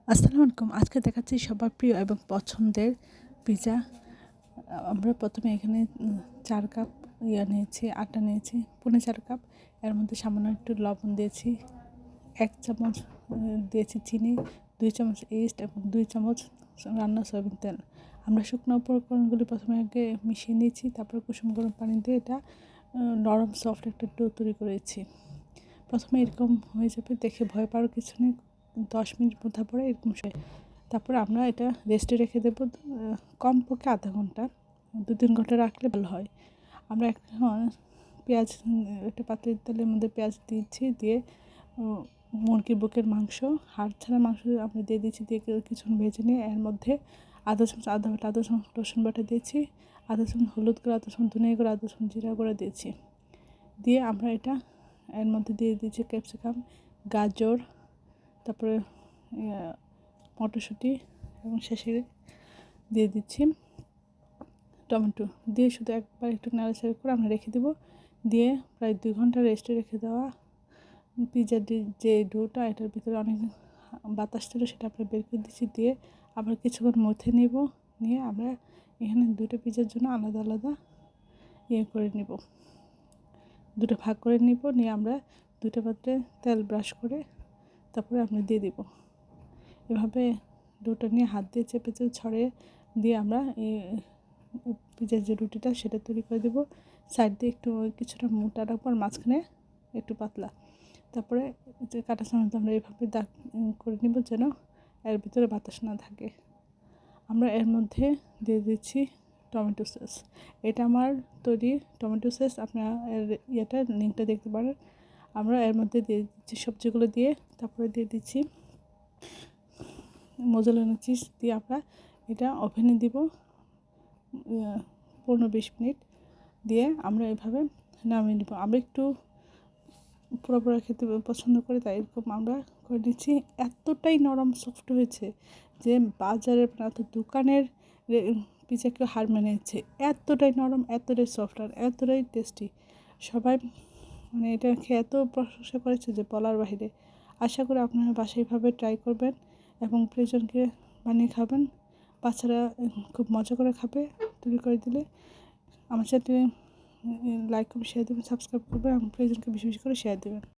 আসসালামু আলাইকুম। আজকে দেখাচ্ছি সবার প্রিয় এবং পছন্দের পিৎজা। আমরা প্রথমে এখানে ৪ কাপ নিয়েছি, আটা নিয়েছি, পৌনে ৪ কাপ। এর মধ্যে সামান্য একটু লবণ দিয়েছি, ১ চামচ দিয়েছি চিনি, ২ চামচ ইস্ট এবং ২ চামচ রান্না সয়াবিন তেল। আমরা শুকনো উপকরণগুলি প্রথমে আগে মিশিয়ে নিয়েছি, তারপর কুসুম গরম পানি দিয়ে এটা নরম সফট একটা ডো তৈরি করেছি। প্রথমে এরকম হয়ে যাবে, দেখে ভয় পাওয়ার কিছু নেই। 10 মিনিট মধ্যে পরে এরকম তারপরে আমরা এটা রেস্টে রেখে দেবো কমপক্ষে আধা ঘন্টা, 2-3 ঘন্টা রাখলে ভালো হয়। আমরা এখন পেঁয়াজ একটা পাত্রের তেলের মধ্যে পেঁয়াজ দিচ্ছি, দিয়ে মুরগির বুকের মাংস, হাড় ছাড়া মাংস আমরা দিয়ে দিচ্ছি, দিয়ে কিছুক্ষণ ভেজে নিয়ে এর মধ্যে আধা চামচ আদা বাটা, আধা চামচ রসুন বাটা দিয়েছি, আধা চামচ হলুদ গুঁড়ো, আধা চামচ ধনিয়া গুঁড়ো, আধা চামচ জিরা গুঁড়ো দিয়েছি। দিয়ে আমরা এটা এর মধ্যে দিয়ে দিচ্ছি ক্যাপসিকাম, গাজর, তারপরে মটরশুঁটি এবং শেষে দিয়ে দিচ্ছি টমেটো। দিয়ে শুধু একবার একটু নাড়াচাড়া করে আমরা রেখে দেবো। দিয়ে প্রায় 2 ঘন্টা রেস্টে রেখে দেওয়া পিৎজার যে ডোটা, এটার ভিতরে অনেক বাতাস ছিল, সেটা আমরা বের করে দিচ্ছি। দিয়ে আবার কিছুক্ষণ মথে নেব, নিয়ে আমরা এখানে 2টা পিৎজার জন্য আলাদা আলাদা করে নেব, 2টা ভাগ করে নিব। নিয়ে আমরা 2টা পাত্রে তেল ব্রাশ করে তারপরে আমরা দিয়ে দেব। এভাবে ডোটা নিয়ে হাত দিয়ে চেপে চেপে ছড়িয়ে দিয়ে আমরা এই পিৎজার যে রুটিটা সেটা তৈরি করে দেবো। সাইড দিয়ে একটু কিছুটা মোটা রাখবো আর মাঝখানে একটু পাতলা। তারপরে যে কাঁটা চামচ আমরা এইভাবে দাগ করে নেব যেন এর ভিতরে বাতাস না থাকে। আমরা এর মধ্যে দিয়ে দিচ্ছি টমেটো সস। এটা আমার তৈরি টমেটো সস, আপনারা এর লিঙ্কটা দেখতে পারেন। আমরা এর মধ্যে দিয়ে দিচ্ছি সবজিগুলো, দিয়ে তারপরে দিয়ে দিচ্ছি মোজারেলা চিজ, দিয়ে আমরা এটা ওভেনে দিব 15-20 মিনিট। দিয়ে আমরা এভাবে নামিয়ে নেব। আমরা একটু পোড়া খেতে পছন্দ করি, তাই এরকম আমরা করে নিচ্ছি। এতটাই নরম সফট হয়েছে যে বাজারের দোকানের পিৎজাকে হার মেনেছে। এতটাই নরম, এতটাই সফট আর এতটাই টেস্টি। সবাই এটা খেয়ে এত প্রশংসা করেছে যে বলার বাহিরে। আশা করি আপনারা বাসায় এভাবে ট্রাই করবেন এবং প্রিয়জনকে বানিয়ে খাবেন। বাচ্চারা খুব মজা করে খাবে তৈরি করে দিলে। আমার সাথে লাইক করবেন, শেয়ার দেবেন, সাবস্ক্রাইব করবেন এবং প্রিয়জনকে বেশি বেশি করে শেয়ার দেবেন।